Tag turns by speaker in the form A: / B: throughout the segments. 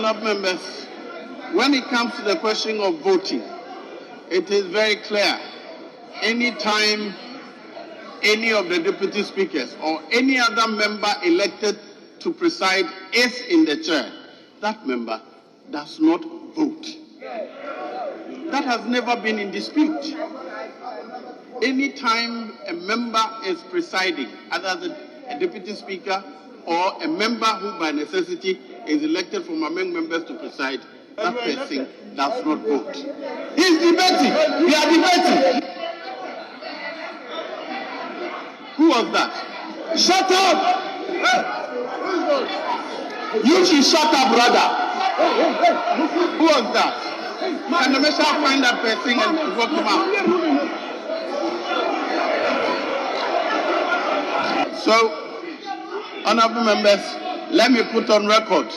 A: Honourable members, when it comes to the question of voting, it is very clear. Anytime any of the deputy speakers or any other member elected to preside is in the chair, that member does not vote. That has never been in dispute. Anytime a member is presiding, either a deputy speaker or a member who by necessity is elected from among members to preside, that person does not vote. He's debating. We are debating. Who was that? Shut up! You should shut up, brother. Who was that? Can the messenger find that person and vote him out? So, honourable members, let me put on record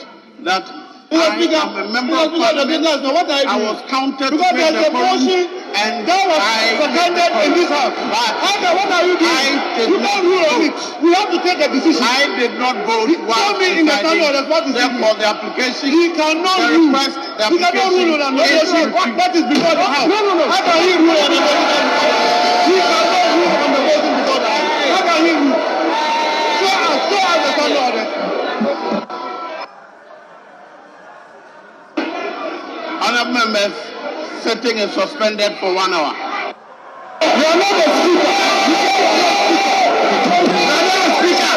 A: that I am a member of Parliament. I was counted to make the motion, and I
B: suspended in this house. What are you doing? You can't rule on it. We have to take a decision.
A: I did not vote while therefore the application,
B: he cannot
A: the
B: rule.
A: request, the
B: He cannot rule on
A: application
B: an that is before the house. No. How can he rule on the voting? He cannot rule on the voting before the house. How can he rule? So as the standard order.
A: Honourable members, sitting is suspended for 1 hour.
B: You are not a speaker. You are not a speaker.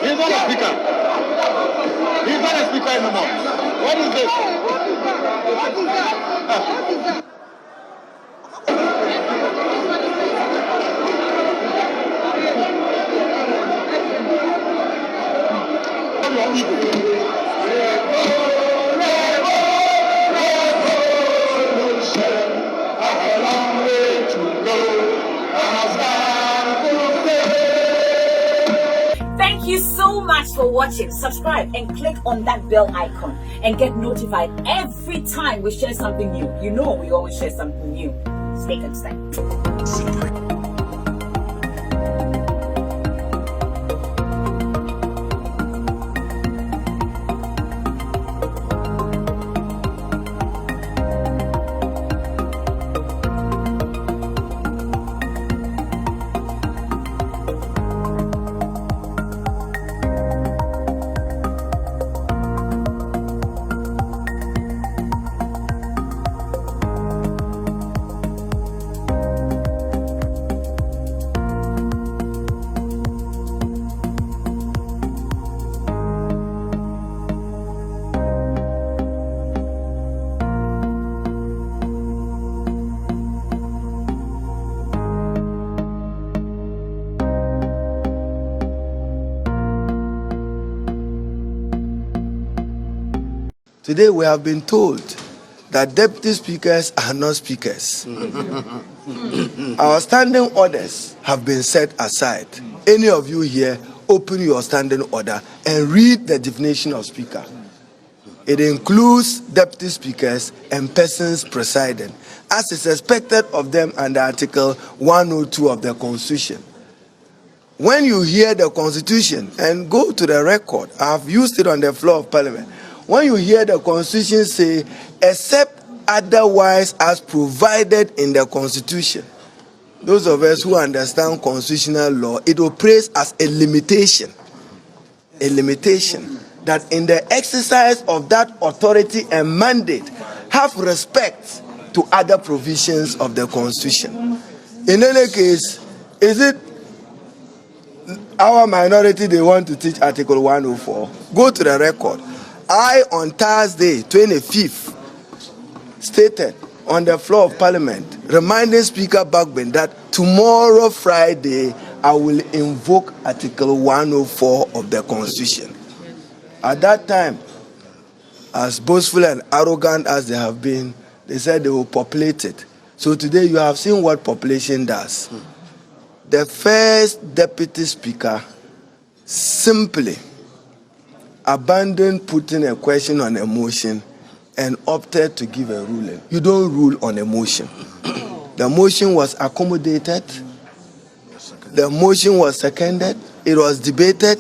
B: He's not a speaker. He's not a speaker anymore. What is this?
C: Thank you so much for watching. Subscribe and click on that bell icon and get notified every time we share something new. You know we always share something new. Stay constant.
D: Today we have been told that deputy speakers are not speakers. Our standing orders have been set aside. Any of you here, open your standing order and read the definition of speaker. It includes deputy speakers and persons presiding, as is expected of them under Article 102 of the Constitution. When you hear the Constitution, and go to the record, I have used it on the floor of Parliament. When you hear the Constitution say, except otherwise as provided in the Constitution, those of us who understand constitutional law, it operates as a limitation that in the exercise of that authority and mandate, have respect to other provisions of the Constitution. In any case, is it our minority they want to teach Article 104? Go to the record. I, on Thursday, 25th, stated on the floor of Parliament, reminding Speaker Bagbin that tomorrow, Friday, I will invoke Article 104 of the Constitution. At that time, as boastful and arrogant as they have been, they said they will populate it. So today you have seen what population does. The first deputy speaker simply abandoned putting a question on a motion and opted to give a ruling. You don't rule on a motion. The motion was accommodated. The motion was seconded. It was debated.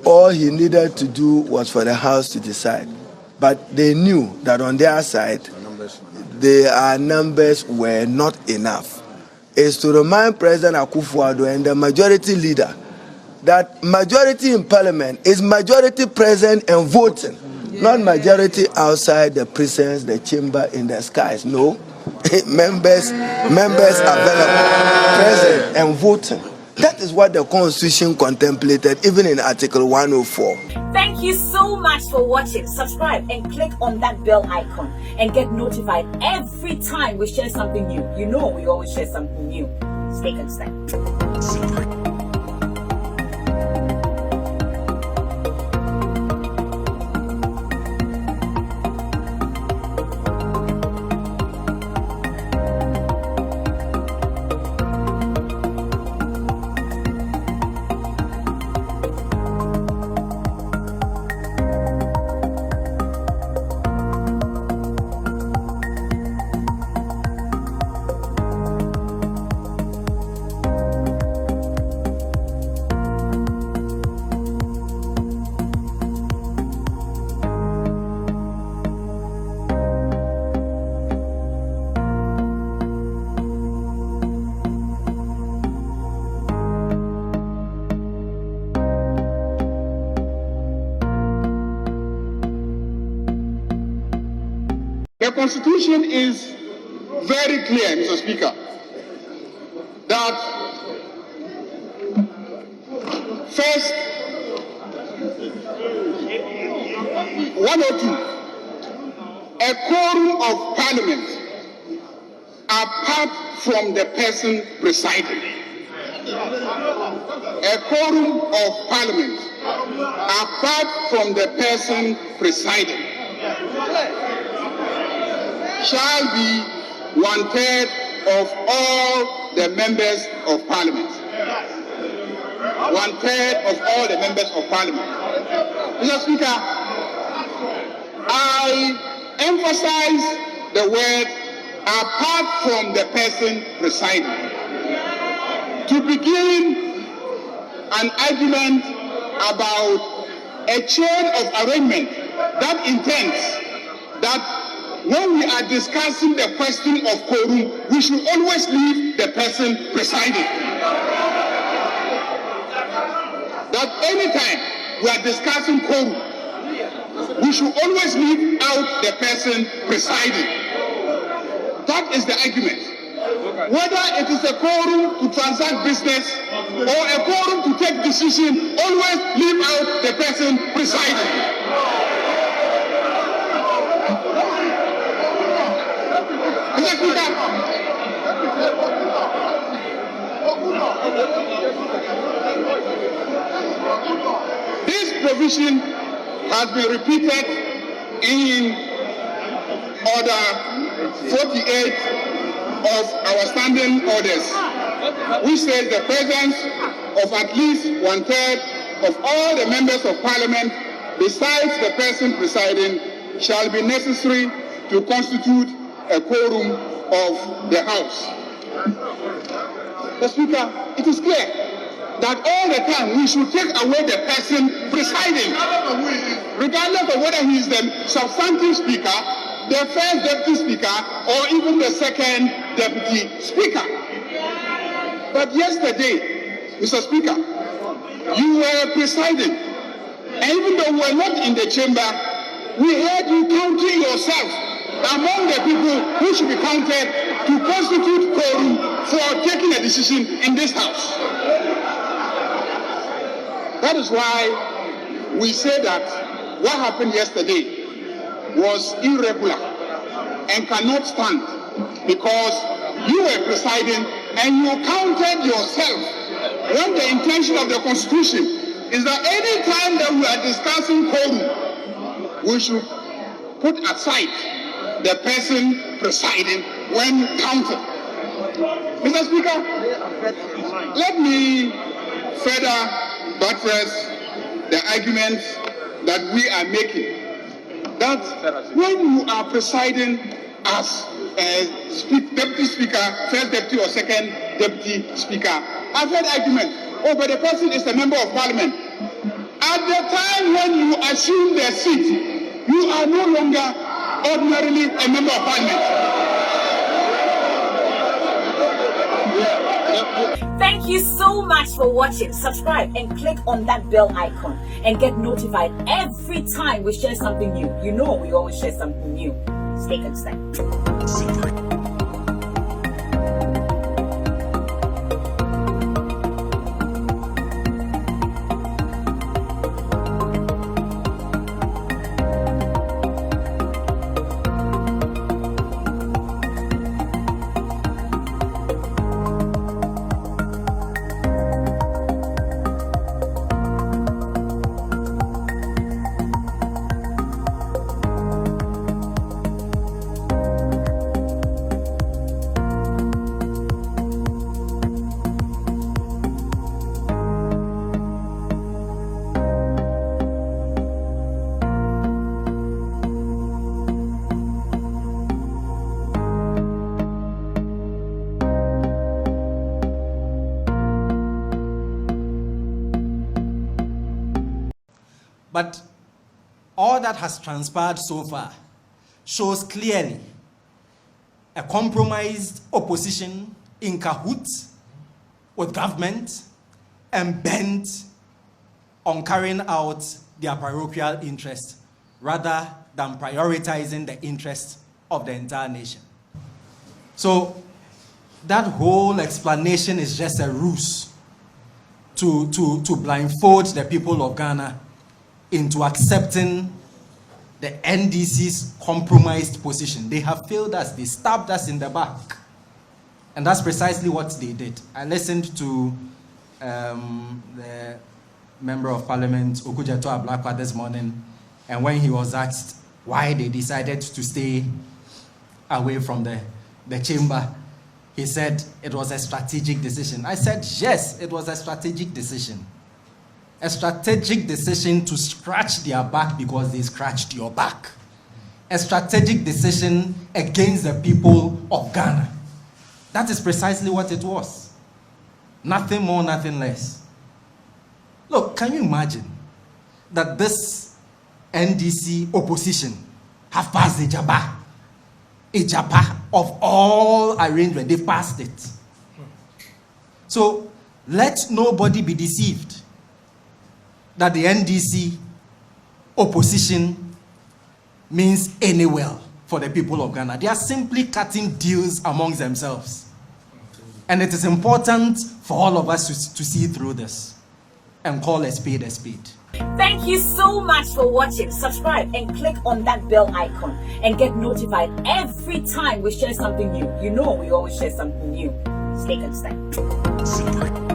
D: All he needed to do was for the House to decide. But they knew that on their side, their numbers were not enough. It's to remind President Akufo-Addo and the majority leader that majority in Parliament is majority present and voting, not majority outside the presence, the chamber, in the skies. No, members available, present and voting. That is what the Constitution contemplated, even in Article 104.
C: Thank you so much for watching. Subscribe and click on that bell icon and get notified every time we share something new. You know we always share something new. Stay consistent.
B: The Constitution is very clear, Mr. Speaker, that first, 102, a quorum of Parliament apart from the person presiding. A quorum of Parliament apart from the person presiding shall be 1/3 of all the members of Parliament. 1/3 of all the members of Parliament. Mr. Speaker, I emphasize the word apart from the person presiding to begin an argument about a chain of arrangement that intends that when we are discussing the question of quorum, we should always leave the person presiding. That anytime we are discussing quorum, we should always leave out the person presiding. That is the argument. Whether it is a quorum to transact business or a quorum to take decision, always leave out the person presiding. This provision has been repeated in Order 48 of our standing orders, which says the presence of at least 1/3 of all the members of Parliament besides the person presiding shall be necessary to constitute a quorum of the House. Mr. Speaker, it is clear that all the time we should take away the person presiding, regardless of whether he is the substantive speaker, the first deputy speaker, or even the second deputy speaker. But yesterday, Mr. Speaker, you were presiding, and even though we were not in the chamber, we heard you counting yourself among the people who should be counted to constitute quorum for taking a decision in this House. That is why we say that what happened yesterday was irregular. and cannot stand because you were presiding and you counted yourself when the intention of the Constitution is that any time that we are discussing quorum, we should put aside the person presiding when counted. Mr. Speaker, let me further buttress the arguments that we are making. That when you are presiding as deputy speaker, first deputy or second deputy speaker, I've heard argument, oh, but the person is a member of parliament. At the time when you assume the seat, you are no longer ordinarily a member of parliament.
C: Thank you so much for watching. Subscribe and click on that bell icon and get notified every time we share something new. You know we always share something new. Stay consistent.
E: But all that has transpired so far shows clearly a compromised opposition in cahoots with government and bent on carrying out their parochial interest rather than prioritizing the interests of the entire nation. So that whole explanation is just a ruse to blindfold the people of Ghana into accepting the NDC's compromised position. They have failed us. They stabbed us in the back. And that's precisely what they did. I listened to the Member of Parliament, Okujeto Ablakwa, this morning, and when he was asked why they decided to stay away from the chamber, he said it was a strategic decision. I said, yes, it was a strategic decision. A strategic decision to scratch their back because they scratched your back. A strategic decision against the people of Ghana. That is precisely what it was. Nothing more, nothing less. Look, can you imagine that this NDC opposition have passed a japa of all arrangement? They've passed it. So let nobody be deceived that the NDC opposition means any well for the people of Ghana. They are simply cutting deals amongst themselves. And it is important for all of us to see through this and call a spade a spade.
C: Thank you so much for watching. Subscribe and click on that bell icon and get notified every time we share something new. You know we always share something new. Stay consistent.